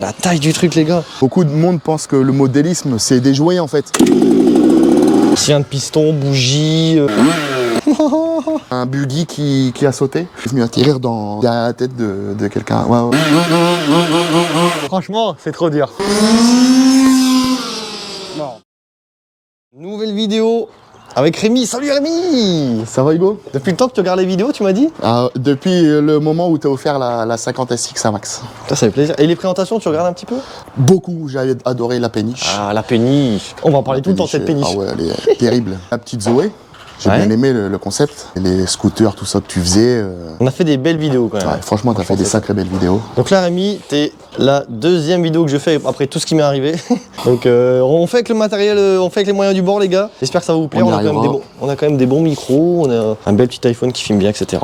La taille du truc, les gars. Beaucoup de monde pense que le modélisme, c'est des jouets en fait. Sien de piston, bougie. Un buggy qui a sauté. Je suis venu atterrir derrière la tête de quelqu'un. Ouais. Franchement, c'est trop dur. Non. Nouvelle vidéo avec Rémi. Salut Rémi! Ça va Hugo? Depuis le temps que tu regardes les vidéos, tu m'as dit? Depuis le moment où tu as offert la 50 SX à Max. Ça fait plaisir. Et les présentations, tu regardes un petit peu? Beaucoup, j'avais adoré la péniche. Ah, la péniche. On va en parler tout le temps de cette péniche. Ah ouais, elle est terrible. La petite Zoé. J'ai bien aimé le concept, et les scooters, tout ça que tu faisais. On a fait des belles vidéos quand même. Ouais, franchement, t'as fait des sacrées belles vidéos. Donc là, Rémi, t'es la deuxième vidéo que je fais après tout ce qui m'est arrivé. Donc on fait avec le matériel, on fait avec les moyens du bord, les gars. J'espère que ça va vous plaire. On a quand même des bons micros, on a un bel petit iPhone qui filme bien, etc.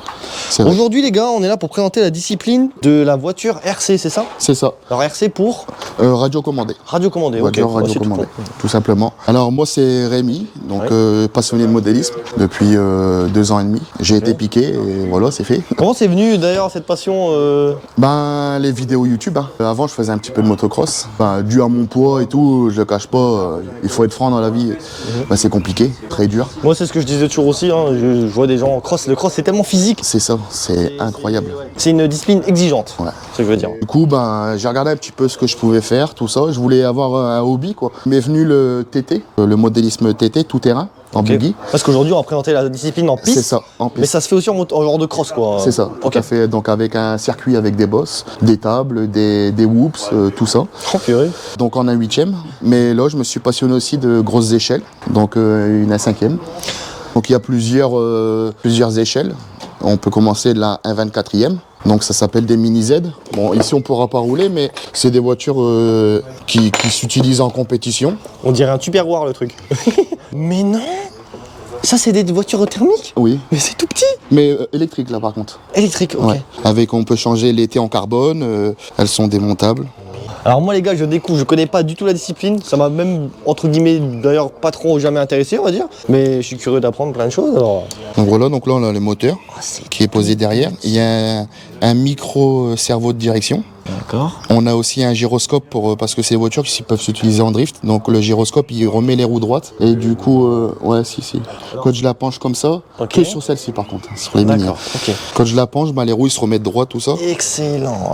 Aujourd'hui, les gars, on est là pour présenter la discipline de la voiture RC, c'est ça? C'est ça. Alors RC pour radio commandée. Radio commandée, voiture, ok. Radio commandée, tout simplement. Alors moi, c'est Rémi, donc passionné de modélisme depuis 2 ans et demi. J'ai été piqué et voilà, c'est fait. Comment c'est venu d'ailleurs cette passion Ben, les vidéos YouTube. Hein. Avant, je faisais un petit peu de motocross. Ben, dû à mon poids et tout, je le cache pas, il faut être franc dans la vie. Ben, c'est compliqué, très dur. Moi, c'est ce que je disais toujours aussi. Hein. Je vois des gens en cross. Le cross, c'est tellement physique. C'est ça, c'est incroyable. C'est une discipline exigeante. Ouais. C'est ce que je veux dire. Du coup, ben, j'ai regardé un petit peu ce que je pouvais faire, tout ça. Je voulais avoir un hobby, quoi. Il m'est venu le TT, le modélisme TT, tout terrain. En buggy. Parce qu'aujourd'hui, on va présenter la discipline en piste. C'est ça, en piste. Mais ça se fait aussi en genre de cross, quoi. C'est ça, tout à fait. Donc avec un circuit avec des bosses, des tables, des whoops, tout ça. Oh, purée. Donc en un 8e. Mais là, je me suis passionné aussi de grosses échelles. Donc une 5e. Donc il y a plusieurs échelles. On peut commencer de la 1/24e. Donc ça s'appelle des mini Z. Bon, ici on pourra pas rouler, mais c'est des voitures qui s'utilisent en compétition. On dirait un Tupperware le truc. Mais non! Ça c'est des voitures thermiques? Oui. Mais c'est tout petit! Mais électrique là par contre. Électrique, ok. Ouais. On peut changer l'été en carbone, elles sont démontables. Alors moi les gars, je découvre, je connais pas du tout la discipline. Ça m'a même, entre guillemets, d'ailleurs pas trop jamais intéressé, on va dire. Mais je suis curieux d'apprendre plein de choses alors. Donc voilà, donc là on a le moteur qui est posé derrière. Il y a un micro cerveau de direction. D'accord. On a aussi un gyroscope parce que c'est des voitures qui peuvent s'utiliser en drift. Donc le gyroscope il remet les roues droites. Et du coup, si. Quand je la penche comme ça, que sur celle-ci par contre, sur les mini. Ok. Quand je la penche, les roues ils se remettent droit, tout ça. Excellent.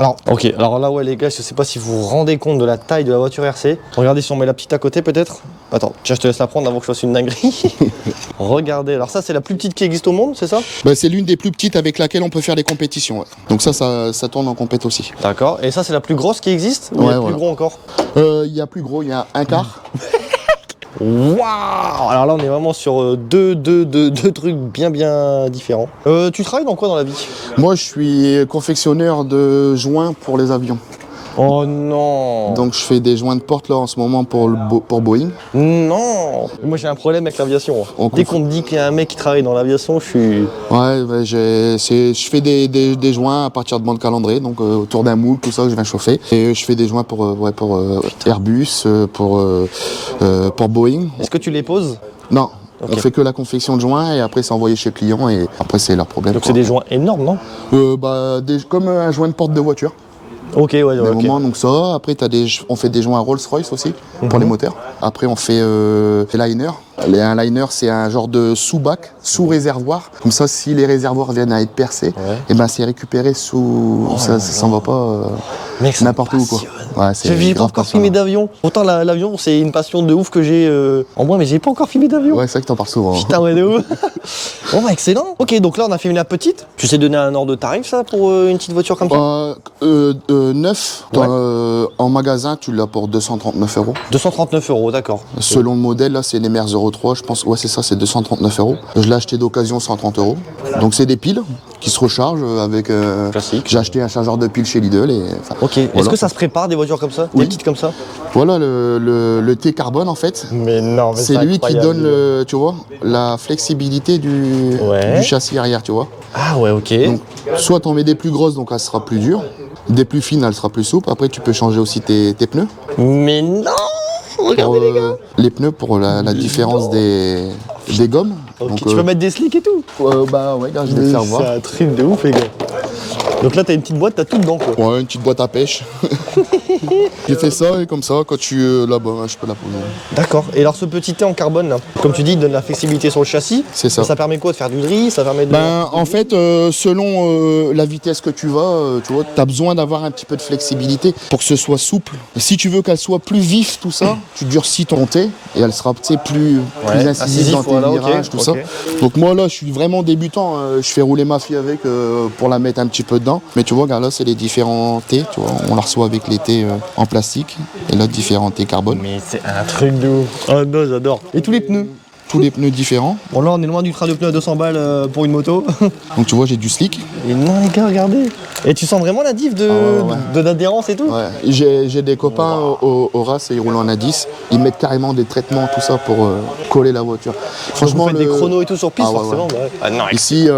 Alors là ouais les gars, je sais pas si vous vous rendez compte de la taille de la voiture RC. Regardez si on met la petite à côté peut-être. Attends, tiens, je te laisse la prendre avant que je fasse une dinguerie. Regardez, alors ça c'est la plus petite qui existe au monde, c'est ça? C'est l'une des plus petites avec laquelle on peut faire des compétitions. Ouais. Donc ça tourne en compète aussi. D'accord. Et ça c'est la plus grosse qui existe? Ou il y a plus gros encore? Il y a plus gros, il y a un quart. Waouh! Alors là on est vraiment sur deux trucs bien différents. Tu travailles dans quoi dans la vie? Moi je suis confectionneur de joints pour les avions. Oh non! Donc je fais des joints de porte là en ce moment pour Boeing. Non! Moi j'ai un problème avec l'aviation. Dès qu'on me dit qu'il y a un mec qui travaille dans l'aviation, je suis... je fais des joints à partir de bandes calendrées, donc autour d'un moule, tout ça que je viens chauffer. Et je fais des joints pour Airbus, pour Boeing. Est-ce que tu les poses? Non. Okay. On fait que la confection de joints et après c'est envoyé chez le client et après c'est leur problème. Donc c'est des joints énormes, non? Comme un joint de porte de voiture. Ok, ouais, des moments, donc ça. Après, on fait des joints Rolls-Royce aussi pour les moteurs. Après, on fait des liners. Un liner, c'est un genre de sous-bac, sous-réservoir. Comme ça, si les réservoirs viennent à être percés, et c'est récupéré sous. Ça s'en va pas n'importe où, quoi. Ouais, j'ai pas encore filmé d'avion. Pourtant, l'avion, c'est une passion de ouf que j'ai en moi, mais j'ai pas encore filmé d'avion. Ouais, c'est vrai que t'en parles souvent. Putain, ouais, de ouf. Bon, excellent. Ok, donc là, on a filmé la petite. Tu sais donner un ordre de tarif, ça, pour une petite voiture comme ça? Neuf. En magasin, tu l'as pour 239 €. 239 €, d'accord. Selon le modèle, là, c'est les Mers Euro 3, je pense. Ouais, c'est ça, c'est 239 €. Je l'ai acheté d'occasion 130 €. Donc, c'est des piles qui se rechargent avec. Classique. J'ai acheté un chargeur de piles chez Lidl. Ok. Voilà. Est-ce que ça se prépare des voitures comme ça? Oui. Des petites comme ça? Voilà le T-carbone en fait. Mais non, mais c'est lui qui donne tu vois, la flexibilité du châssis arrière, tu vois. Ah ouais, ok. Donc, soit t'en mets des plus grosses, donc elle sera plus dure. Des plus fines, elle sera plus souple. Après, tu peux changer aussi tes pneus. Mais non! Regardez les gars! Les pneus pour la différence des gommes. Okay, donc, tu peux mettre des slicks et tout? Ouais, regarde, je vais te faire voir. C'est un truc de ouf, les gars. Donc là, t'as une petite boîte, t'as tout dedans, quoi. Ouais, une petite boîte à pêche. J'ai fait ça et comme ça, quand tu là-bas, je peux la poser. D'accord. Et alors ce petit thé en carbone là, comme tu dis, il donne la flexibilité sur le châssis. C'est ça. Ça permet quoi de faire du drill, ça permet de... En fait, selon la vitesse que tu vas, tu vois, t'as besoin d'avoir un petit peu de flexibilité pour que ce soit souple. Et si tu veux qu'elle soit plus vive, tout ça, tu durcis ton thé et elle sera plus incisive dans tes virages, tout ça. Donc moi là, je suis vraiment débutant. Je fais rouler ma fille avec pour la mettre un petit peu dedans. Mais tu vois, regarde là, c'est les différents thés. Tu vois, on la reçoit avec les thés en plastique et là, différents thés carbone. Mais c'est un truc de ouf. Oh non, j'adore. Et tous les pneus? Tous les pneus différents. Bon là, on est loin du train de pneus à 200 balles pour une moto. Donc tu vois, j'ai du slick. Et non les gars, regardez. Et tu sens vraiment la diff d'adhérence et tout? Ouais. J'ai des copains au RAS et ils roulent en A10. Ils mettent carrément des traitements, tout ça pour coller la voiture. Franchement, vous faites des chronos et tout sur piste, forcément. Ouais. Ouais. Ah, non, ici,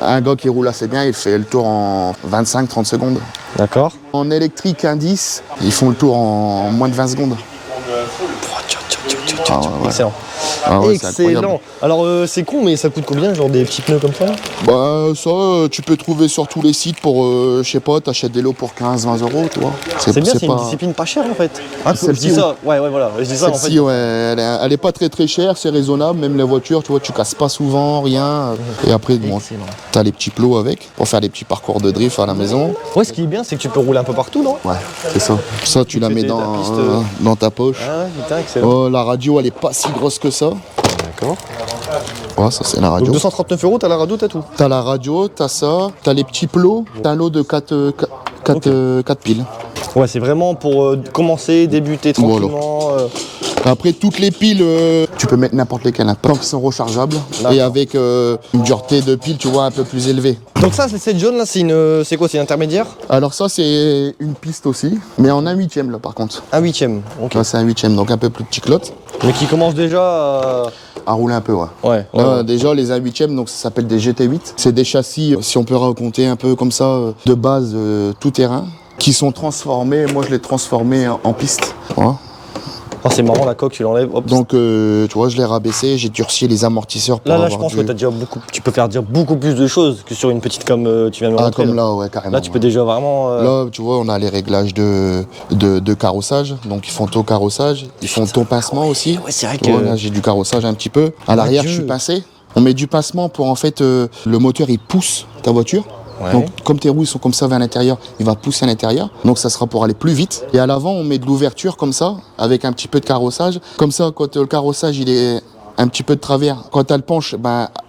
un gars qui roule assez bien, il fait le tour en 25-30 secondes. D'accord. En électrique, un 10, ils font le tour en moins de 20 secondes. Excellent. Excellent. Alors c'est con, mais ça coûte combien, genre des petits pneus comme ça? Bah ça, tu peux trouver sur tous les sites pour, je sais pas, t'achètes des lots pour 15-20 €, tu vois. C'est bien, c'est une discipline pas chère en fait. Ah, je dis ça, ouais, voilà, je dis ça en fait. Celle-ci, ouais, elle est pas très chère, c'est raisonnable, même les voitures, tu vois, tu casses pas souvent, rien. Et après, bon, t'as les petits plots avec, pour faire des petits parcours de drift à la maison. Ouais, ce qui est bien, c'est que tu peux rouler un peu partout, non? Ouais, c'est ça. Ça, tu la mets dans ta poche. Ah, putain, excellent. Oh, la radio, elle est pas si grosse que ça. D'accord. Ouais, ça c'est la radio. Donc 239 €, t'as la radio, t'as tout. T'as la radio, t'as ça, t'as les petits plots, t'as un lot de 4 piles. Ouais, c'est vraiment pour commencer, débuter tranquillement. Voilà. Après, toutes les piles, tu peux mettre n'importe lesquelles, hein, tant qu'elles sont rechargeables et avec une dureté de pile, tu vois, un peu plus élevée. Donc ça, cette jaune là, c'est quoi? C'est une intermédiaire? Alors ça, c'est une piste aussi, mais en 1/8 là par contre. 1/8, ok. Là, c'est 1/8, donc un peu plus petit clotte. Mais qui commence déjà à rouler un peu, ouais. Là, déjà, les 1/8, donc ça s'appelle des GT8. C'est des châssis, si on peut raconter un peu comme ça, de base tout terrain, qui sont transformés. Moi, je l'ai transformé en piste. Voilà. Oh, c'est marrant, la coque, tu l'enlèves. Donc, tu vois, je l'ai rabaissé, j'ai durci les amortisseurs pour là, je pense que tu peux faire dire beaucoup plus de choses que sur une petite comme tu viens de me montrer. Comme là, ouais, carrément. Là, tu peux déjà vraiment... Là, tu vois, on a les réglages de carrossage. Donc, ils font ton carrossage. Ils font ton pincement aussi. Ouais, c'est vrai que... Là, j'ai du carrossage un petit peu. À l'arrière, je suis pincé. On met du pincement pour, en fait, le moteur, il pousse ta voiture. Ouais. Donc, comme tes roues sont comme ça vers l'intérieur, il va pousser à l'intérieur. Donc, ça sera pour aller plus vite. Et à l'avant, on met de l'ouverture comme ça, avec un petit peu de carrossage. Comme ça, quand le carrossage, il est un petit peu de travers, quand elle penche,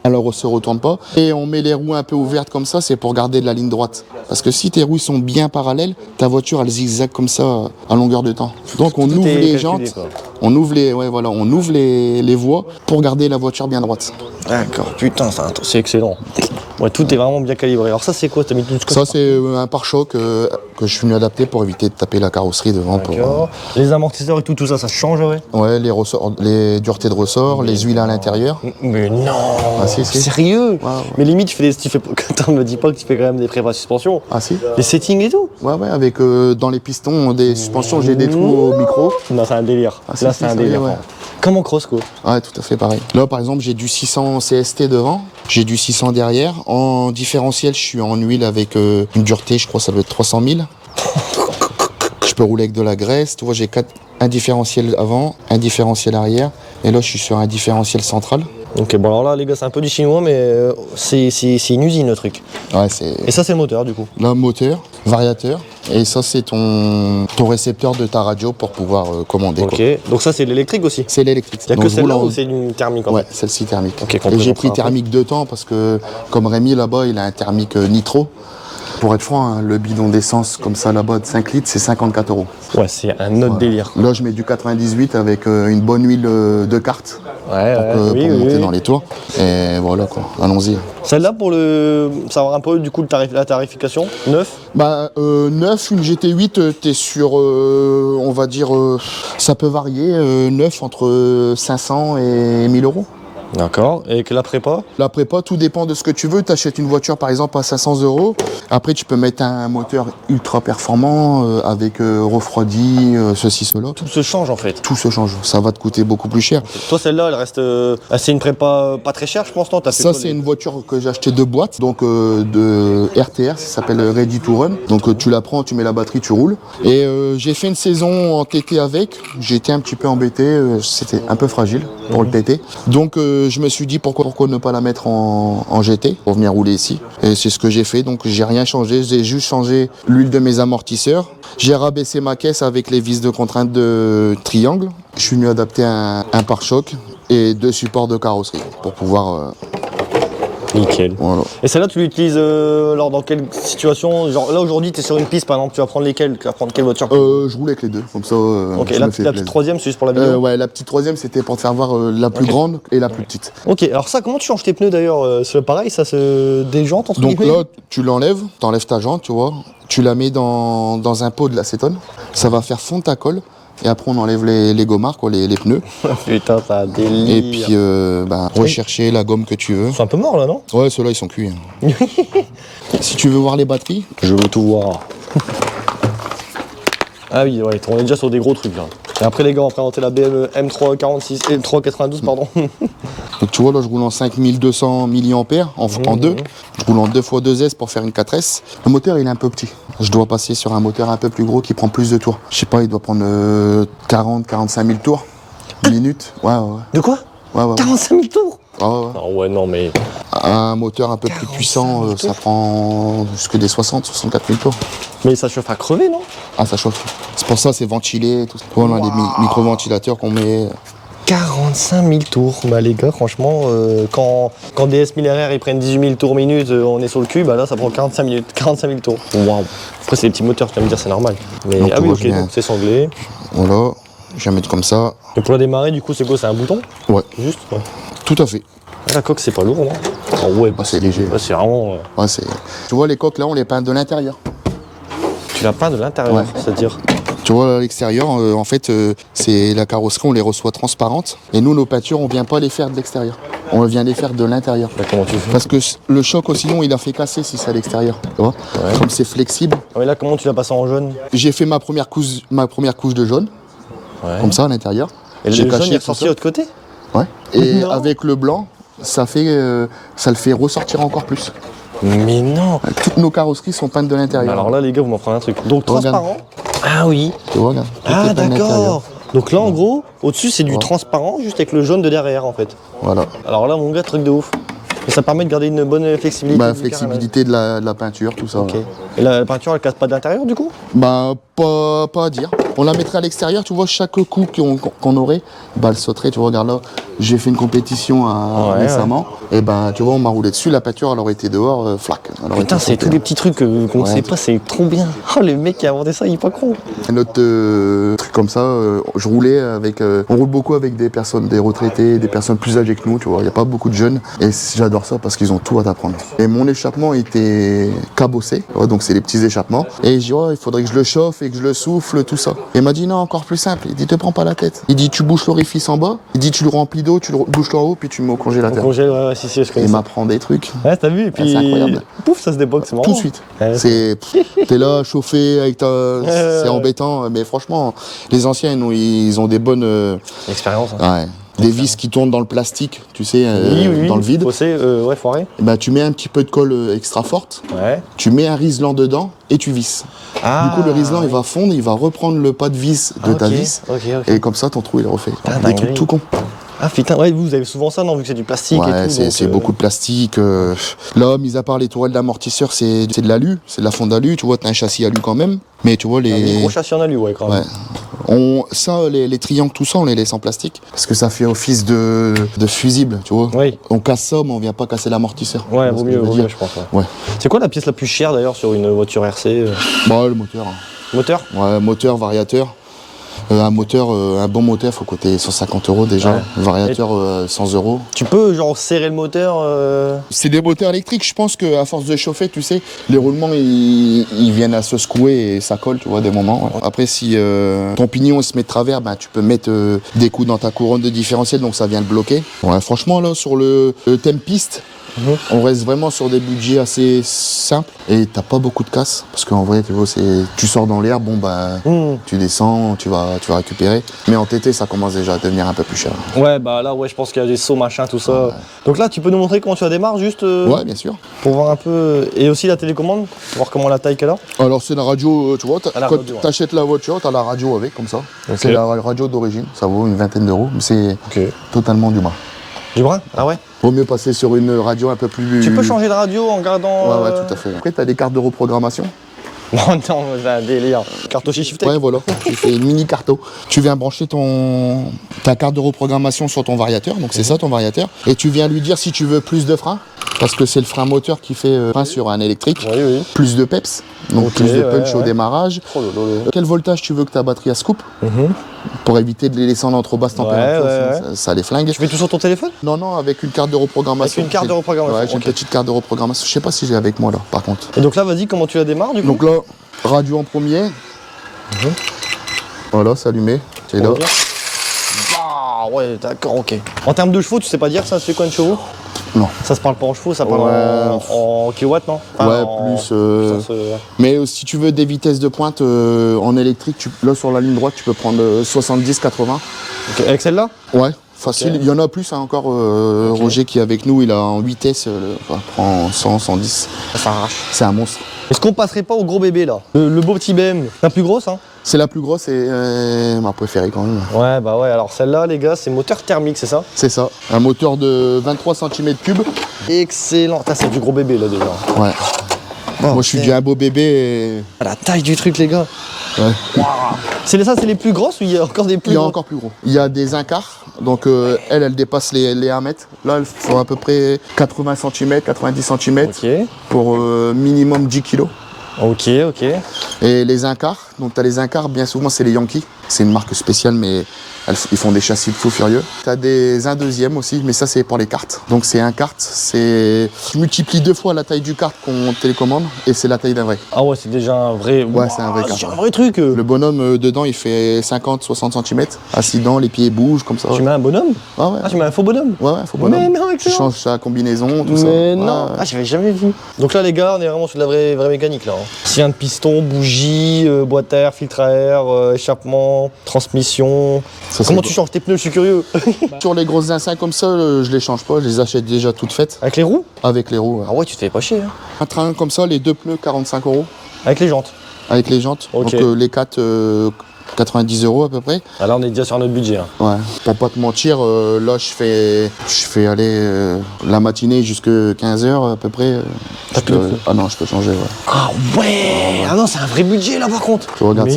elle ne se retourne pas. Et on met les roues un peu ouvertes comme ça, c'est pour garder de la ligne droite. Parce que si tes roues sont bien parallèles, ta voiture, elle zigzague comme ça à longueur de temps. Donc, on ouvre les jantes, on ouvre les voies pour garder la voiture bien droite. D'accord, putain, c'est excellent. Ouais, tout est vraiment bien calibré. Alors ça, c'est quoi? T'as mis tout ça, c'est un pare-choc que je suis venu adapter pour éviter de taper la carrosserie devant. Les amortisseurs et tout ça, ça change, ouais? Ouais, les duretés de ressort, les huiles à l'intérieur. Mais non! Ah, si. Sérieux? Wow. Mais limite, attends, me dis pas que tu fais quand même des prépas suspension. Ah si? Les settings et tout? Ouais, avec dans les pistons des suspensions, j'ai des trous au micro. Non, c'est un délire. Là, c'est un délire. Ouais. Comme en cross, quoi. Ouais, tout à fait pareil. Là, par exemple, j'ai du 600 CST devant, j'ai du 600 derrière. En différentiel, je suis en huile avec une dureté, je crois que ça doit être 300 000. Je peux rouler avec de la graisse. Tu vois, j'ai un différentiel avant, un différentiel arrière. Et là, je suis sur un différentiel central. Ok, bon alors là, les gars, c'est un peu du chinois, mais c'est une usine, le truc. Ouais, Et ça, c'est le moteur, du coup? Là, moteur, variateur. Et ça, c'est ton récepteur de ta radio pour pouvoir commander. Ok, quoi. Donc ça, c'est l'électrique aussi? C'est l'électrique. Il n'y a que celle-là ou c'est une thermique? Ouais, celle-ci thermique. Okay, et j'ai pris thermique 2 temps parce que, comme Rémi, là-bas, il a un thermique nitro. Pour être franc, hein, le bidon d'essence comme ça là-bas de 5 litres, c'est 54 €. Ouais, c'est un autre délire. Là, je mets du 98 avec une bonne huile de carte pour monter dans les tours. Et voilà, quoi. Allons-y. Celle-là, pour savoir un peu du coup la tarification, 9 9, une GT8, t'es sur, on va dire, ça peut varier, 9 entre 500 et 1000 €. D'accord. Et que la prépa? La prépa, tout dépend de ce que tu veux. Tu achètes une voiture par exemple à 500 €. Après, tu peux mettre un moteur ultra performant avec refroidi, ceci, cela. Tout se change en fait. Tout se change. Ça va te coûter beaucoup plus cher. Toi, celle-là, elle reste. C'est une prépa pas très chère, je pense, non? Ça, c'est une voiture que j'ai acheté de boîte, donc de RTR, ça s'appelle Ready to Run. Donc tu la prends, tu mets la batterie, tu roules. Et j'ai fait une saison en TT avec. J'étais un petit peu embêté, c'était un peu fragile pour le TT. Donc je me suis dit pourquoi ne pas la mettre en GT pour venir rouler ici. Et c'est ce que j'ai fait, donc j'ai rien changé, j'ai juste changé l'huile de mes amortisseurs. J'ai rabaissé ma caisse avec les vis de contrainte de triangle. Je suis venu adapter un pare-choc et 2 supports de carrosserie pour pouvoir... Nickel. Voilà. Et celle-là, tu l'utilises dans quelle situation? Genre là, aujourd'hui, tu es sur une piste, par exemple, tu vas prendre lesquelles? Tu vas prendre quelle voiture? Je roule avec les deux, comme ça. Ok, la petite troisième, c'est juste pour la vidéo? Ouais, la petite troisième, c'était pour te faire voir la plus grande et la plus petite. Ok, alors ça, comment tu changes tes pneus d'ailleurs? C'est pareil, ça se déjante entre Donc guillemets? là, tu l'enlèves, t'enlèves ta jante, tu vois. Tu la mets dans un pot de l'acétone. Ça va faire fondre ta colle. Et après, on enlève les gommards, quoi, les pneus. Putain, ça a délire. Et puis, rechercher la gomme que tu veux. Ils sont un peu morts là, non? Ouais, ceux-là, ils sont cuits. Si tu veux voir les batteries, Je veux tout voir. Ah oui, ouais, on est déjà sur des gros trucs là. Et après les gars, on va présenter la BMW M346 et M392, pardon. donc tu vois, là, je roule en 5200 mAh en 2. Je roule en 2x2S pour faire une 4S. Le moteur, il est un peu petit. Je dois passer sur un moteur un peu plus gros qui prend plus de tours. Je sais pas, il doit prendre 40-45 000 tours. Minutes. Ouais. De quoi? Ouais. 45 000 tours? Ouais. Non, ouais, non, mais. Un moteur un peu plus puissant, ça prend jusque des 60-64 000 tours. Mais ça chauffe à crever, non? Ah, ça chauffe. C'est pour ça, c'est ventilé. Tout ça. On a des micro-ventilateurs qu'on met. 45 000 tours. Bah les gars, franchement, quand des S1000RR ils prennent 18 000 tours minute, on est sur le cul, bah là ça prend 45 000 tours. Waouh. Après c'est des petits moteurs, tu vas me dire c'est normal. Mais donc, ah oui, ok, donc c'est sanglé. Voilà, je vais mettre comme ça. Et pour la démarrer, du coup, c'est quoi? C'est un bouton? Ouais. Juste, ouais. Tout à fait. La coque, c'est pas lourd, non? Oh, ouais, c'est léger. Ouais, c'est vraiment. Ouais, tu vois, les coques là, on les peint de l'intérieur. Tu l'as peint de l'intérieur, ouais. C'est-à-dire? Tu vois, à l'extérieur, en fait, c'est la carrosserie, on les reçoit transparentes. Et nous, nos peintures, on vient pas les faire de l'extérieur. On vient les faire de l'intérieur. Bah, comment tu fais? Parce que le choc, sinon, il a fait casser si c'est à l'extérieur. Tu vois, comme c'est flexible. Ouais, là, comment tu l'as passé en jaune? J'ai fait ma première couche de jaune. Ouais. Comme ça, à l'intérieur. Et le jaune, il est ressorti de l'autre côté? Ouais. Et avec le blanc, ça le fait ressortir encore plus. Mais non! Toutes nos carrosseries sont peintes de l'intérieur. Alors là, les gars, vous m'en prenez un truc. Donc transparent. Ah oui. Tu vois, regarde. Ah d'accord. Donc là, en gros, au-dessus, c'est du transparent, juste avec le jaune de derrière, en fait. Voilà. Alors là, mon gars, truc de ouf. Et ça permet de garder une bonne flexibilité. Bah, flexibilité de la peinture, tout ça. Ok. Et la peinture, elle casse pas de l'intérieur, du coup? Bah, pas à dire. On la mettrait à l'extérieur, tu vois, chaque coup qu'on aurait, bah, elle sauterait. Tu vois, regarde là, j'ai fait une compétition récemment, et ben, tu vois, on m'a roulé dessus, la peinture, elle aurait été dehors, flac. Putain, c'est tous les petits trucs qu'on sait pas, c'est trop bien. Oh, le mec qui a inventé ça, il est pas con. Un autre truc comme ça, je roulais avec. On roule beaucoup avec des personnes, des retraités, des personnes plus âgées que nous, tu vois. Il n'y a pas beaucoup de jeunes, et j'adore ça parce qu'ils ont tout à t'apprendre. Et mon échappement était cabossé, donc c'est les petits échappements. Et je dis, il faudrait que je le chauffe et que je le souffle, tout ça. Et il m'a dit, non, encore plus simple. Il dit, te prends pas la tête. Il dit, tu bouches l'orifice en bas. Il dit, tu le remplis d'eau, tu le bouches en haut, puis tu le mets au congélateur. Au congèle, ouais, si, je connais. Il m'apprend des trucs. Ouais, t'as vu, et puis. C'est incroyable. Pouf, ça se débloque, c'est marrant. Tout de suite. Ouais. T'es là, chauffé avec ta. C'est embêtant, mais franchement, les anciens, ils ont des bonnes. Expérience. Hein. Ouais. Des vis qui tournent dans le plastique, tu sais, dans le vide. Fossé, ouais, foiré. Et ben, tu mets un petit peu de colle extra forte, tu mets un riselant dedans et tu visses. Du coup, le riselant, il va fondre, il va reprendre le pas de vis de ta vis. Et comme ça, ton trou, il est refait. Des trucs tout con. Ah putain, ouais, vous avez souvent ça, non, vu que c'est du plastique ouais, et tout. c'est beaucoup de plastique. Là, mis à part les tourelles d'amortisseur, c'est de l'alu, c'est de la fonte d'alu. Tu vois, t'as un châssis alu quand même. Mais tu vois, les gros châssis en alu, ouais, quand même. Les triangles, tout ça, on les laisse en plastique. Parce que ça fait office de fusible, tu vois. Oui. On casse ça, mais on vient pas casser l'amortisseur. Ouais, vaut mieux, je pense. Ouais. C'est quoi la pièce la plus chère, d'ailleurs, sur une voiture RC? Bah, le moteur. Moteur? Ouais, moteur, variateur. Un moteur, un bon moteur, il faut coûter 150 € déjà. Ouais. Variateur, 100 €. Tu peux genre serrer le moteur C'est des moteurs électriques, je pense qu'à force de chauffer, tu sais, les roulements ils viennent à se secouer et ça colle, tu vois, des moments. Ouais. Après, si ton pignon il se met de travers, ben, tu peux mettre des coups dans ta couronne de différentiel, donc ça vient le bloquer. Ouais, franchement, là, sur le thème piste, on reste vraiment sur des budgets assez simples et t'as pas beaucoup de casse parce qu'en vrai, tu vois, tu sors dans l'air, bon bah tu descends, tu vas récupérer. Mais en TT, ça commence déjà à devenir un peu plus cher. Ouais, bah là, ouais, je pense qu'il y a des sauts, machin, tout ça. Ouais. Donc là, tu peux nous montrer comment tu la démarres juste Ouais, bien sûr. Pour voir un peu. Et aussi la télécommande, pour voir comment la taille qu'elle a. Alors, c'est la radio, tu vois, quand tu achètes la voiture, tu as la radio avec, comme ça. Okay. C'est la radio d'origine, ça vaut une vingtaine d'euros, mais c'est totalement du bras. Du bras? Ah ouais? Vaut mieux passer sur une radio un peu plus... Tu peux changer de radio en gardant... Ouais, tout à fait. Après, tu as des cartes de reprogrammation. Non, c'est un délire. Carte shift. Ouais, voilà. Tu fais une mini carto. Tu viens brancher ta carte de reprogrammation sur ton variateur, donc c'est ça ton variateur. Et tu viens lui dire si tu veux plus de frein, parce que c'est le frein moteur qui fait frein sur un électrique. Oui. Plus de peps, donc plus de punch au démarrage. Quel voltage tu veux que ta batterie se coupe pour éviter de les laisser en trop basse température, ça les flingue. Tu fais tout sur ton téléphone? Non, avec une carte de reprogrammation. Avec une carte de reprogrammation. Ouais, j'ai une petite carte de reprogrammation. Je sais pas si j'ai avec moi là, par contre. Et donc là, vas-y, comment tu la démarres du coup? Donc là, radio en premier. Voilà, c'est allumé. C'est là. Ah ouais, d'accord, ok. En termes de chevaux, tu sais pas dire ça se fait combien de chevaux? Non. Ça se parle pas en chevaux, ça parle en kilowatts, non? Enfin, plus. Mais si tu veux des vitesses de pointe en électrique, là sur la ligne droite, tu peux prendre 70-80. Okay. Avec celle-là? Ouais, facile. Okay. Il y en a plus encore. Roger qui est avec nous, il a en vitesse, prend 100, 110. Ça arrache. C'est un monstre. Est-ce qu'on passerait pas au gros bébé là? Le beau petit BM, la plus grosse, hein? C'est la plus grosse et ma préférée quand même. Ouais, bah ouais, alors celle-là, les gars, c'est moteur thermique, c'est ça? C'est ça, un moteur de 23 cm3. Excellent, c'est du gros bébé là déjà. Ouais. Moi je suis déjà un beau bébé et... La taille du truc, les gars. Ouais. Wow. C'est les plus grosses ou il y a encore des plus gros? Il y a encore plus gros. Il y a des incarts, donc elle dépasse les 1 mètre. Là, elles font à peu près 80 cm, 90 cm pour minimum 10 kg. Ok. Et les incarts, donc tu as les incarts, bien souvent c'est les Yankees. C'est une marque spéciale, mais ils font des châssis de fou furieux. Tu as des 1/2 aussi, mais ça c'est pour les cartes. Donc c'est un kart, tu multiplies 2 fois la taille du kart qu'on télécommande et c'est la taille d'un vrai. Ah ouais, c'est déjà un vrai... Ouais, c'est un vrai kart. C'est un vrai truc. Le bonhomme dedans, il fait 50-60 cm. Assis dedans, les pieds bougent comme ça. Tu mets un bonhomme? Ah ouais. Ah, tu mets un faux bonhomme? Ouais, un faux bonhomme. Mais non, tu changes sa combinaison, tout ça. Mais non, ah, j'avais jamais vu. Donc là les gars, on est vraiment sur de la vraie mécanique là. Sien de piston, bougie, boîte à air, filtre à air, échappement, transmission. Ça, comment tu changes tes pneus? Je suis curieux. Sur les grosses insignes comme ça, je les change pas, je les achète déjà toutes faites. Avec les roues? Avec les roues. Ouais. Ah ouais, tu te fais pas chier. Hein. Un train comme ça, les 2 pneus 45 €. Avec les jantes? Avec les jantes. Okay. Donc les 4 90 € à peu près. Ah là on est déjà sur notre budget. Hein. Ouais. Pour pas te mentir, là je fais aller la matinée jusqu'à 15 h à peu près. Ah non, je peux changer. Ouais. Ah ouais. Ah non, c'est un vrai budget là par contre. Tu regardes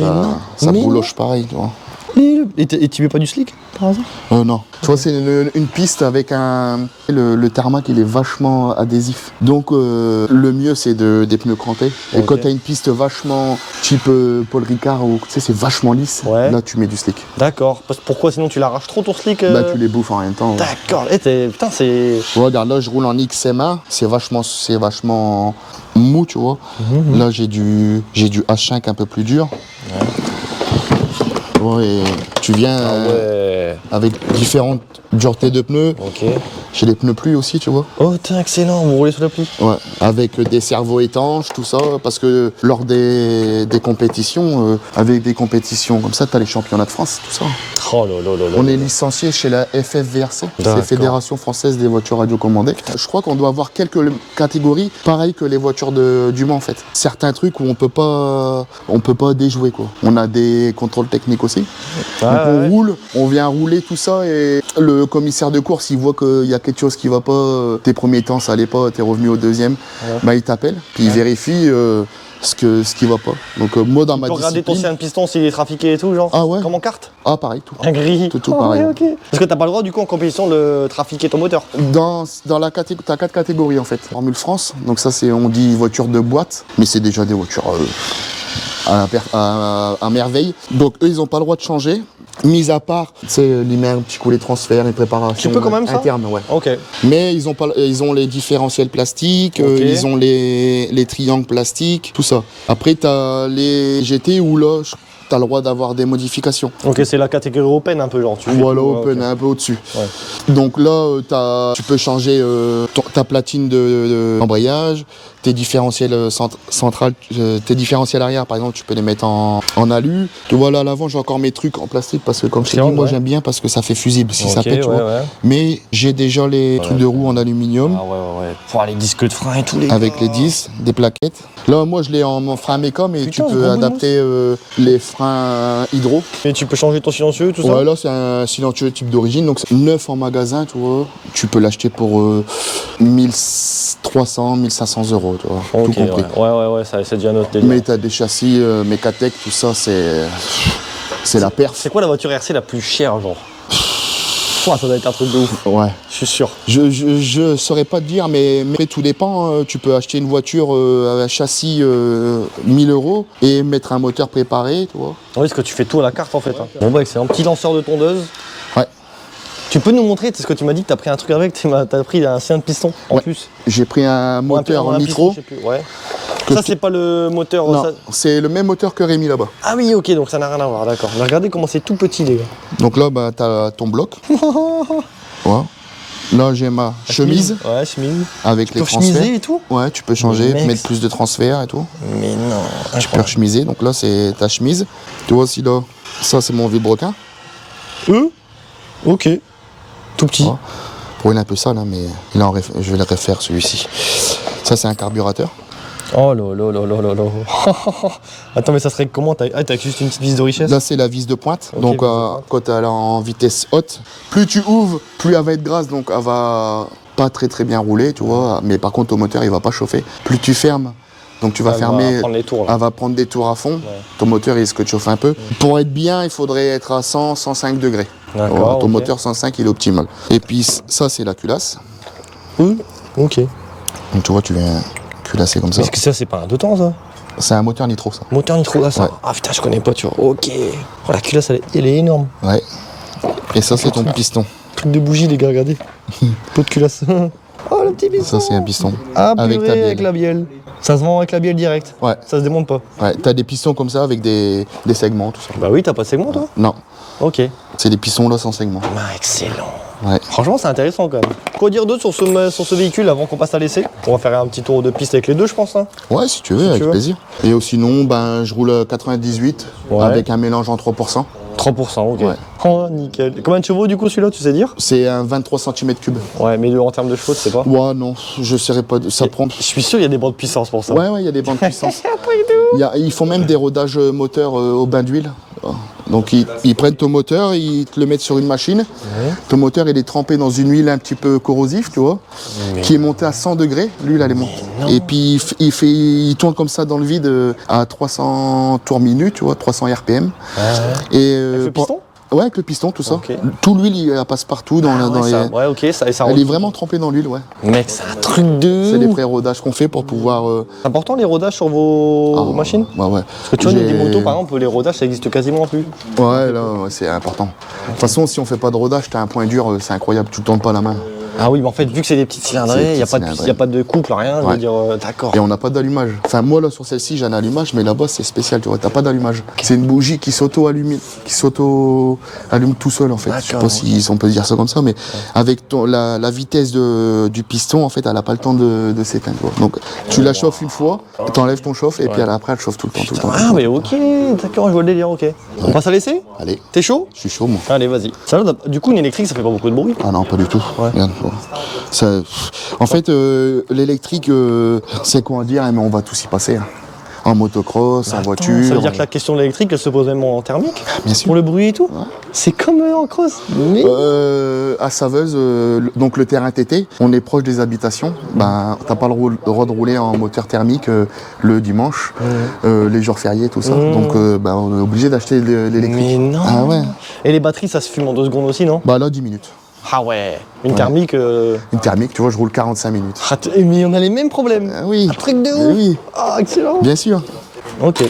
ça bouloche pareil, tu vois. Et tu mets pas du slick par hasard? Non. Tu vois, c'est une piste avec le tarmac, il est vachement adhésif. Donc le mieux c'est des pneus crampés. Et quand tu as une piste vachement type Paul Ricard, ou tu sais, c'est vachement lisse, là tu mets du slick. D'accord. Pourquoi sinon tu l'arraches trop ton slick? Bah tu les bouffes en même temps. D'accord. Putain, c'est... Ouais, regarde, là je roule en XM1, c'est vachement mou, tu vois. Là j'ai du H5 un peu plus dur. Ouais. Et tu viens avec différentes duretés de pneus. J'ai des pneus pluie aussi, tu vois. Oh, t'es excellent, vous roulez sous la pluie. Ouais, avec des cerveaux étanches, tout ça, parce que lors des compétitions, avec des compétitions comme ça, t'as les championnats de France, tout ça. Oh là là là là. On est licencié chez la FFVRC, c'est Fédération Française des Voitures Radiocommandées. Je crois qu'on doit avoir quelques catégories, pareil que les voitures du Mans en fait. Certains trucs où on peut pas déjouer quoi. On a des contrôles techniques aussi. Donc on roule, on vient rouler tout ça et le commissaire de course il voit qu'il y a quelque chose qui va pas, tes premiers temps ça allait pas, t'es revenu au deuxième, bah il t'appelle, puis il vérifie ce qui va pas. Donc moi dans ma discipline... Tu peux regarder ton sien de piston s'il est trafiqué et tout genre? Ah ouais. Comme en carte? Ah pareil, tout. Un gris? Tout pareil. Ouais, okay. Parce que t'as pas le droit du coup en compétition de trafiquer ton moteur? T'as 4 catégories en fait. Formule France, donc ça c'est, on dit voiture de boîte, mais c'est déjà des voitures à merveille. Donc eux, ils n'ont pas le droit de changer. Mis à part, c'est les un petit coup les transferts, les préparations Tu peux quand même ça internes, ouais. Ok. Mais ils ont les différentiels plastiques, Ok. ils ont les triangles plastiques, tout ça. Après, tu as les GT où là, tu as le droit d'avoir des modifications. Ok, c'est la catégorie européenne un peu, genre. Tu fais Voilà, tout, Open, ok. un peu au-dessus. Ouais. Donc là, tu peux changer ta platine d'embrayage, tes différentiels centrales, tes différentiels arrière, par exemple, tu peux les mettre en alu. Et voilà, à l'avant, j'ai encore mes trucs en plastique parce que, comme je t'ai dit, moi Ouais. j'aime bien parce que ça fait fusible si ça Ok, pète, tu vois. ouais. Mais j'ai déjà les trucs de roue en aluminium. Ah ouais. Pour les disques de frein et tout, les Avec gars. les 10, des plaquettes. Là, moi, je l'ai en frein méca, mais Putain, tu c'est peux bon adapter les freins hydro. Et tu peux changer ton silencieux, tout ça. Ouais, là, c'est un silencieux type d'origine, donc c'est neuf en magasin, tu vois. Tu peux l'acheter pour 1300, 1500 €, tu vois, Ok, tout compris. ouais, ça, c'est déjà notre délire. Mais t'as des châssis Mecatech, tout ça, c'est la perf. C'est quoi la voiture RC la plus chère, genre? Ouah, ça doit être un truc de ouf, Ouais. je suis sûr. Je saurais pas te dire, mais tout dépend. Hein. Tu peux acheter une voiture à un châssis 1000 € et mettre un moteur préparé, tu vois. Oui, parce que tu fais tout à la carte en fait. Hein. Bon, bah, c'est un petit lanceur de tondeuse. Ouais. Tu peux nous montrer, c'est ce que tu m'as dit que t'as pris un truc avec, t'as pris un ancien de piston en Ouais. plus. J'ai pris un moteur Ou un nitro. piston, je sais plus. Ouais. Ça, c'est pas le moteur. Non, ça- c'est le même moteur que Rémi là-bas. Ah oui, ok, donc ça n'a rien à voir, d'accord. Mais regardez comment c'est tout petit, les gars. Donc là, bah, t'as ton bloc. Voilà. Là, j'ai ma chemise Ouais, chemise. avec les Pour transferts. chemiser et tout. Ouais, tu peux changer, Mec, mettre plus de transferts et tout. Mais non. Tu peux rechemiser. Donc là, c'est ta chemise. Tu vois aussi là, ça c'est mon vilebrequin. Ok. Tout petit. Voilà. Pour il est un peu sale, hein, mais il est je vais le refaire celui-ci. Ça, c'est un carburateur. Oh là là là là là là. Attends, mais ça serait comment? T'as juste une petite vis de richesse? Là, c'est la vis de pointe. Ok, Donc, vis de pointe. quand elle est en vitesse haute, plus tu ouvres, plus elle va être grasse. Donc, elle va pas très très bien rouler, tu vois. Mais par contre, au moteur, il va pas chauffer. Plus tu fermes, donc tu vas Elle va fermer. prendre les tours, là. Elle va prendre des tours à fond. Ton moteur, il risque de chauffer un peu. Pour être bien, il faudrait être à 100, 105 degrés. D'accord, Voilà, ton ok. moteur 105, il est optimal. Et puis, ça, c'est la culasse. Ok. Donc, tu vois, tu viens culasser comme ça. Est-ce que ça, c'est pas un 2 temps, ça? C'est un moteur nitro, ça. Moteur nitro, là, ça. Ouais. Ah putain, je connais pas, tu vois. Ok. Oh, la culasse, elle est énorme. Ouais. Et ça, c'est ton piston. Truc de bougie, les gars, regardez. Pot de culasse. Oh, le petit piston. Ça, c'est un piston. Ah, avec purée, ta bielle. avec la bielle. Ça se vend avec la bielle direct. Ouais. Ça se démonte pas. Ouais, t'as des pistons comme ça avec des segments, tout ça. Bah oui, t'as pas de segment, toi? Non, Ok. c'est des pistons là sans segment. Ah, excellent. Ouais. Franchement, c'est intéressant quand même. Quoi dire d'autre sur ce véhicule avant qu'on passe à l'essai? On va faire un petit tour de piste avec les deux, je pense. Hein. Ouais, si tu veux, avec tu veux. plaisir. Et sinon, ben, je roule à 98 Ouais. avec un mélange en 3%. 3%, ok. Ouais. Oh, nickel. Combien de chevaux du coup celui-là, tu sais dire? C'est un 23 cm3. Ouais, mais en termes de chevaux, tu sais pas. Ouais, non, je saurais pas. Ça prend. Je suis sûr qu'il y a des bandes de puissance pour ça. Ouais, il y a des bandes de puissance. Ils font même des rodages moteurs au bain d'huile. Donc ils prennent ton moteur, ils te le mettent sur une machine. Ton moteur il est trempé dans une huile un petit peu corrosive, tu vois, qui est montée à 100 degrés. L'huile elle est montée. Et puis il tourne comme ça dans le vide à 300 tours minute, tu vois, 300 RPM. Et Avec le piston? Ouais, avec le piston, tout ça. Ok. Tout l'huile elle passe partout dans les. Ouais, ok, ça Elle roule. est vraiment trempée dans l'huile, ouais. Mec, c'est un truc de. C'est les ouf. pré-rodages qu'on fait pour pouvoir. C'est important les rodages sur vos machines? Ouais, ouais. Parce que tu vois, il y a des motos par exemple, les rodages ça existe quasiment plus. Ouais, là, ouais, c'est important. De toute façon, si on fait pas de rodage, t'as un point dur, c'est incroyable, tu tournes pas la main. Ah oui, mais en fait, vu que c'est des petites cylindrées, C'est des il n'y a, petites pas de- cylindrées. y a pas de couple, rien. Je veux Ouais. dire, d'accord. Et on n'a pas d'allumage. Enfin, moi, là, sur celle-ci, j'ai un allumage, mais là-bas, c'est spécial, tu vois, t'as pas d'allumage. C'est une bougie qui s'auto-allume tout seul, en fait. Je sais D'accord, pas si on peut dire ça comme ça, mais avec la vitesse du piston, en fait, elle n'a pas le temps de s'éteindre. tu vois. Donc, tu la chauffes une fois, t'enlèves ton chauffe, et puis après, elle chauffe tout le temps, tout le temps. Ah, mais ok, d'accord, je vois le délire, ok. On passe à l'essai? Allez, T'es chaud? je suis chaud, moi. Allez, vas-y. Ça, du coup, une électrique, ça fait pas beaucoup de bruit. Ah non, pas du tout. Ouais. Regarde, bon. En fait, l'électrique, c'est quoi dire, hein, mais on va tous y passer. Hein. En motocross, en voiture. Ça veut dire que la question de l'électrique, elle se pose même en thermique? Bien sûr. Pour le bruit et tout? C'est comme en cross. Mais... À Saveuse, donc le terrain TT, on est proche des habitations. Ben, t'as pas le droit de rouler en moteur thermique le dimanche, les jours fériés, tout ça. Donc, ben, on est obligé d'acheter l'électrique. Mais non. Ah ouais. Et les batteries, ça se fume en 2 secondes aussi, non? Bah là, 10 minutes. Ah ouais. Une thermique. Une thermique, tu vois, je roule 45 minutes. Mais on a les mêmes problèmes. Ah oui. Un truc de Eh ouf. oui, Ah, excellent. bien sûr. Ok.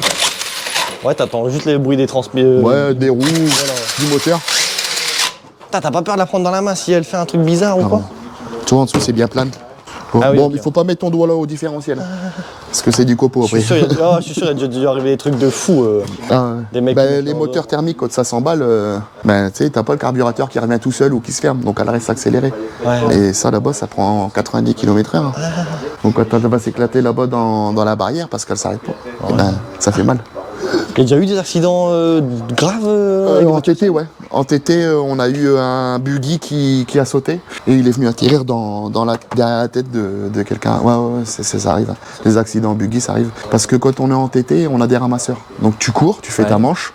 Ouais, t'attends juste les bruits des Ouais, des roues, du moteur. T'as pas peur de la prendre dans la main si elle fait un truc bizarre ou quoi? Tu vois, en dessous, c'est bien plane. Bon, Ah oui, okay. Il faut pas mettre ton doigt là au différentiel. Parce que c'est du copeau après. Je suis sûr, il y a déjà dû arriver des trucs de fou. Des mecs les moteurs thermiques, quand ça s'emballe, tu sais, t'as pas le carburateur qui revient tout seul ou qui se ferme, donc elle reste accélérée. Ouais. Et ça là-bas, ça prend 90 km/h. Donc quand elle va s'éclater là-bas dans la barrière parce qu'elle s'arrête pas, ça fait mal. Il y a déjà eu des accidents graves en TT, ouais. En TT, on a eu un buggy qui a sauté et il est venu atterrir derrière la tête de quelqu'un. Ouais, ça arrive. Les accidents buggy, ça arrive. Parce que quand on est en TT, on a des ramasseurs. Donc tu cours, tu fais ta manche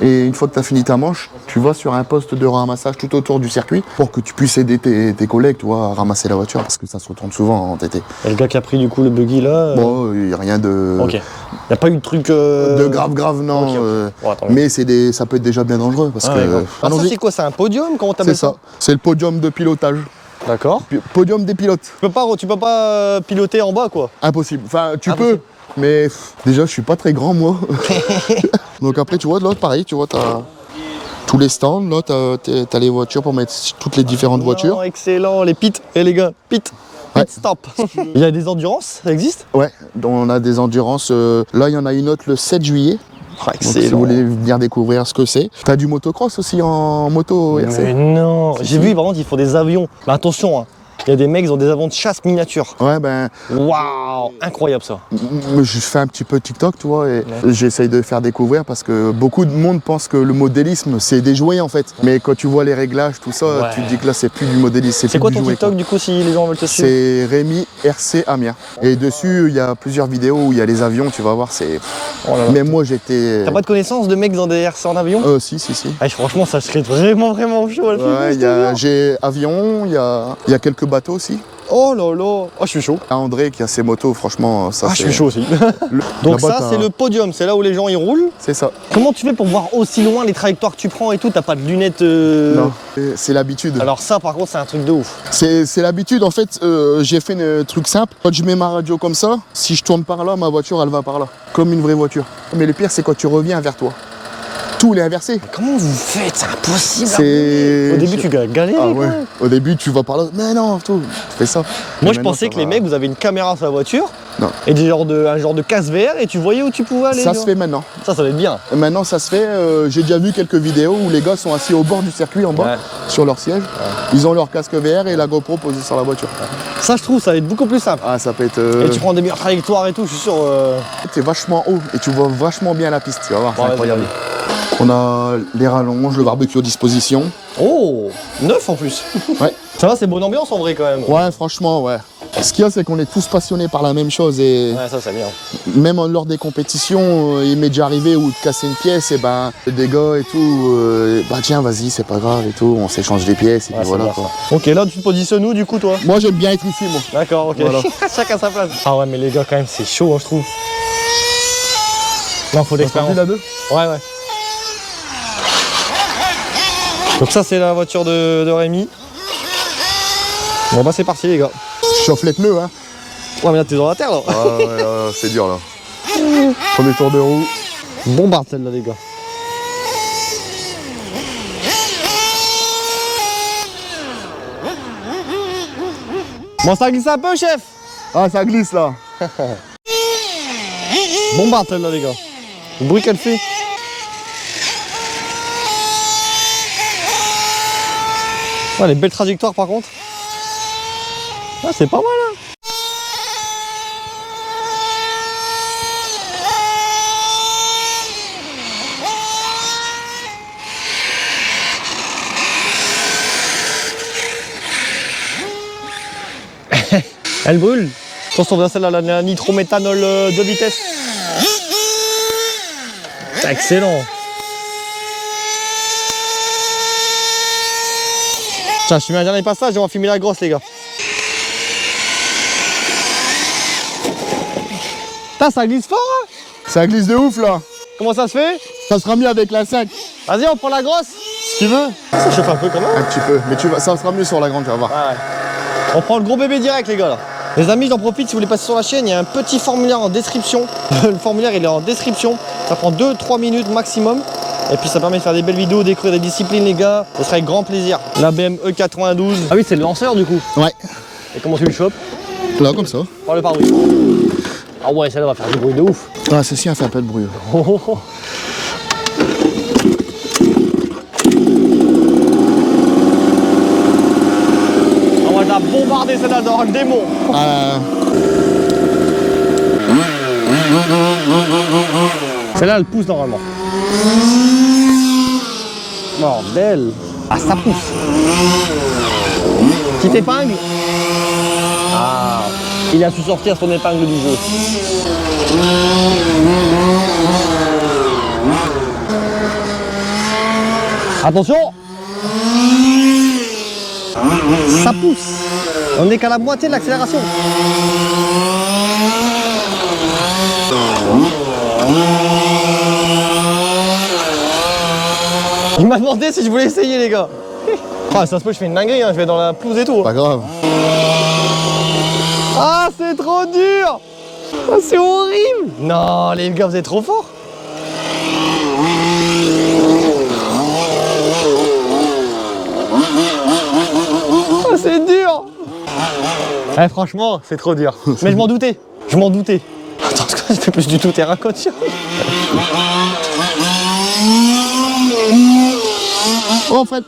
et une fois que tu as fini ta manche, tu vas sur un poste de ramassage tout autour du circuit pour que tu puisses aider tes collègues, tu vois, à ramasser la voiture parce que ça se retourne souvent en TT. Et le gars qui a pris du coup le buggy là Bon, il n'y a rien de... Ok. Il n'y a pas eu de truc... De grave, non. Okay. Mais ça peut être déjà bien dangereux parce que... ça c'est quoi? C'est un podium? Comment t'appelles ça? C'est le podium de pilotage. D'accord. Podium des pilotes. Tu peux pas piloter en bas quoi? Impossible. Enfin, tu peux, mais déjà je suis pas très grand moi. Donc après tu vois, là pareil, tu vois, t'as tous les stands, là t'as les voitures pour mettre toutes les différentes voitures. Excellent, les pits. Les gars, pit. Stop. Il y a des endurances, ça existe? Ouais, donc on a des endurances. Là, il y en a une autre le 7 juillet. Donc, si vous voulez venir découvrir ce que c'est. T'as du motocross aussi en moto RC. Mais non, j'ai vu, par contre, ils font des avions. Mais attention, hein. Il y a des mecs qui ont des avions de chasse miniatures. Ouais, waouh, incroyable ça. Je fais un petit peu TikTok, tu vois, et j'essaye de faire découvrir parce que beaucoup de monde pense que le modélisme, c'est des jouets en fait. Mais quand tu vois les réglages, tout ça, tu te dis que là, c'est plus du modélisme, c'est quoi ton TikTok du coup, si les gens veulent te suivre? C'est Rémi RC Amiens. Et dessus, il y a plusieurs vidéos où il y a les avions, tu vas voir, c'est... Mais moi, j'étais... T'as pas de connaissance de mecs dans des RC en avion? Si. Ah, franchement, ça serait vraiment chaud. J'ai avion, il y a quelques bateaux aussi. Oh là là, oh, je suis chaud. André qui a ses motos, franchement, ça je suis chaud aussi. Donc ça, c'est le podium, c'est là où les gens y roulent. C'est ça. Comment tu fais pour voir aussi loin les trajectoires que tu prends et tout? T'as pas de lunettes Non, c'est l'habitude. Alors ça, par contre, c'est un truc de ouf. C'est l'habitude, en fait, j'ai fait un truc simple. Quand je mets ma radio comme ça, si je tourne par là, ma voiture, elle va par là. Comme une vraie voiture. Mais le pire, c'est quand tu reviens vers toi. Tout est inversé. Mais comment vous faites? C'est impossible. Au début, tu galères. Ah ouais. Au début, tu vas par là. Mais non, tu fais ça. Moi, je pensais que les mecs, vous avez une caméra sur la voiture. Non. Et un genre de casque VR et tu voyais où tu pouvais aller. Ça se fait maintenant. Ça va être bien. Maintenant, ça se fait. J'ai déjà vu quelques vidéos où les gars sont assis au bord du circuit en bas, sur leur siège. Ils ont leur casque VR et la GoPro posée sur la voiture. Ça, je trouve, ça va être beaucoup plus simple. Ah, ça peut être. Et tu prends des meilleures trajectoires et tout, je suis sûr. T'es vachement haut et tu vois vachement bien la piste. Tu vas voir, c'est incroyable. On a les rallonges, le barbecue à disposition. Oh, neuf en plus. Ouais. Ça va, c'est bonne ambiance en vrai quand même. Ouais, franchement, ouais. Ce qu'il y a, c'est qu'on est tous passionnés par la même chose et ça c'est bien. Même lors des compétitions, il m'est déjà arrivé où de casser une pièce et des gars et tout, tiens vas-y c'est pas grave et tout, on s'échange des pièces et puis voilà quoi. Ok, là tu te positionnes où du coup toi? Moi j'aime bien être ici moi. D'accord, ok. Voilà. Chacun sa place. Ah ouais mais les gars quand même c'est chaud hein, je trouve. Non, faut d'expérience. Ouais. Donc ça c'est la voiture de Rémi. Bon bah c'est parti les gars. Je chauffe les pneus hein. Ouais mais là t'es dans la terre là. Ah ouais, c'est dur là. Premier tour de roue. Bombarde celle-là les gars. Bon ça glisse un peu chef. Ah ça glisse là. Bombarde celle-là les gars. Le bruit qu'elle fait. Ouais, les belles trajectoires par contre. Ah, c'est pas mal hein. Elle brûle. Attention, on celle-là, la nitrométhanol de vitesse. Excellent. Tiens, je te mets un dernier passage et on va filmer la grosse les gars. Putain, ça glisse fort hein. Ça glisse de ouf là. Comment ça se fait? Ça sera mieux avec la 5. Vas-y, on prend la grosse, si tu veux. Ça chauffe un peu quand même. Un petit peu, mais ça sera mieux sur la grande, tu vas voir. Ah ouais. On prend le gros bébé direct les gars là. Les amis, j'en profite, si vous voulez passer sur la chaîne, il y a un petit formulaire en description. Le formulaire, il est en description. Ça prend 2-3 minutes maximum. Et puis ça permet de faire des belles vidéos, découvrir des disciplines, les gars. Ce sera avec grand plaisir. La BM E92. Ah oui, c'est le lanceur du coup. Ouais. Et comment tu le chopes? Là, comme ça. Par le pare-brise. Ah ouais, celle-là va faire du bruit de ouf. Ah, ceci a fait un peu de bruit. Oh, oh, oh. On va la bombarder celle-là dans le démon. Celle-là, elle pousse normalement. Bordel. Ah, ça pousse. Petite épingle. Ah, il a su sortir son épingle du jeu. Attention. Ça pousse. On n'est qu'à la moitié de l'accélération. Il m'a demandé si je voulais essayer, les gars. Ah, ça se peut, je fais une dinguerie, hein. Je vais dans la pelouse et tout. Pas grave. Ah, c'est trop dur. Ah, c'est horrible. Non, les gars, vous êtes trop forts. Ah, c'est dur. Eh, franchement, c'est trop dur. Mais je m'en doutais. Je m'en doutais. Attends, je fais plus du tout terracotte. Oh, en fait.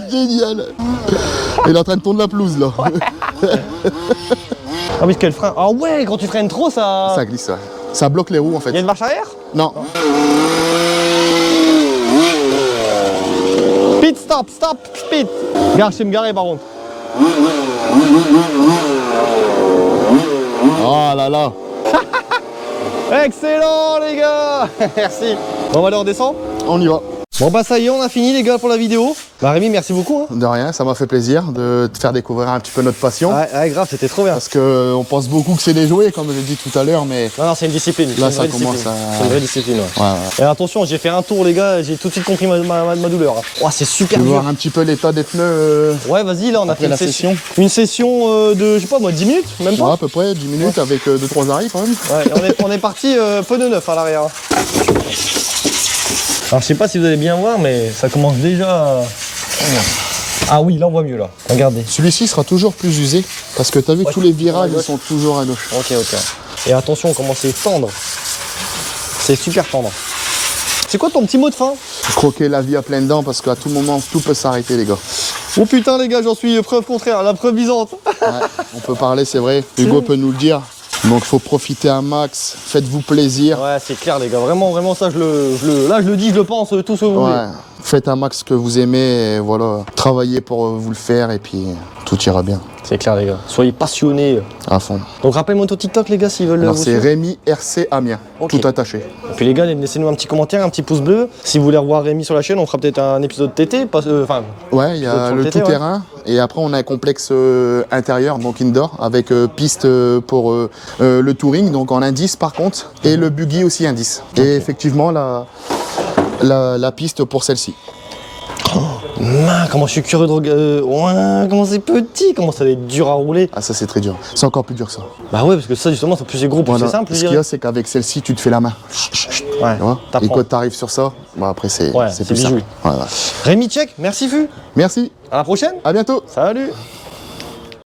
Génial. Il est en train de tourner la pelouse là. Ah oui, quel frein. Ah ouais, quand tu freines trop, ça... Ça glisse, ouais. Ça bloque les roues en fait. Il y a une marche arrière? Non. Speed, stop, stop, speed. Regarde, je sais me garer par contre. Oh là là. Excellent les gars. Merci. Bon, on va aller redescendre. On y va. Bon bah ça y est, on a fini les gars pour la vidéo. Bah Rémi, merci beaucoup. Hein. De rien, ça m'a fait plaisir de te faire découvrir un petit peu notre passion. Ouais, grave, c'était trop bien. Parce qu'on pense beaucoup que c'est des jouets, comme j'ai dit tout à l'heure, mais Non, c'est une discipline. là une ça commence discipline. à... C'est une vraie discipline, ouais. Ouais. Et attention, j'ai fait un tour les gars, j'ai tout de suite compris ma douleur. Hein. Oh, c'est super Tu veux dur. voir un petit peu l'état des pneus Ouais, vas-y, là on a après fait une la session. Une session de, je sais pas moi, 10 minutes, même pas. Ouais, à peu près 10 minutes avec 2-3 arrêts quand même. Ouais, et on est parti pneu neuf à l'arrière. Alors je sais pas si vous allez bien voir, mais ça commence déjà à... Ah oui, là on voit mieux là. Regardez. Celui-ci sera toujours plus usé parce que tu as vu que tous les virages ils sont toujours à gauche. Ok. Et attention, comment c'est tendre. C'est super tendre. C'est quoi ton petit mot de fin? Croquer la vie à pleines dents parce qu'à tout moment tout peut s'arrêter les gars. Oh putain les gars, j'en suis preuve contraire, la preuve visante. Ouais, on peut parler, c'est vrai. Hugo peut nous le dire. Donc faut profiter un max, faites-vous plaisir. Ouais, c'est clair les gars, vraiment ça je le dis, je le pense, tout ce que vous voulez. Ouais, faites un max que vous aimez et voilà, travaillez pour vous le faire et puis tout ira bien. C'est clair les gars, soyez passionnés. À fond. Donc rappelez-moi ton TikTok les gars s'ils veulent Alors vous c'est suivre. Rémi RC Amiens, Ok. tout attaché. Et puis les gars, laissez-nous un petit commentaire, un petit pouce bleu. Si vous voulez revoir Rémi sur la chaîne, on fera peut-être un épisode TT, enfin... Ouais, il y a Sur le TT, ouais. tout-terrain et après on a un complexe intérieur, donc indoor, avec piste pour le touring, donc en indice par contre, et le buggy aussi indice. Et effectivement la piste pour celle-ci. Man, comment je suis curieux de regarder. Ouais, comment c'est petit, comment ça va être dur à rouler. Ah ça c'est très dur, c'est encore plus dur ça. Bah ouais, parce que ça justement, plus c'est gros, plus Voilà. c'est simple. Ce qu'il y a c'est qu'avec celle-ci tu te fais la main. Ouais, Tu vois, et t'apprends. quand tu arrives sur ça, bah après c'est Ouais, plus c'est simple. bijou. Voilà. Rémi, check, merci Fu. Merci, À la prochaine. à bientôt. Salut.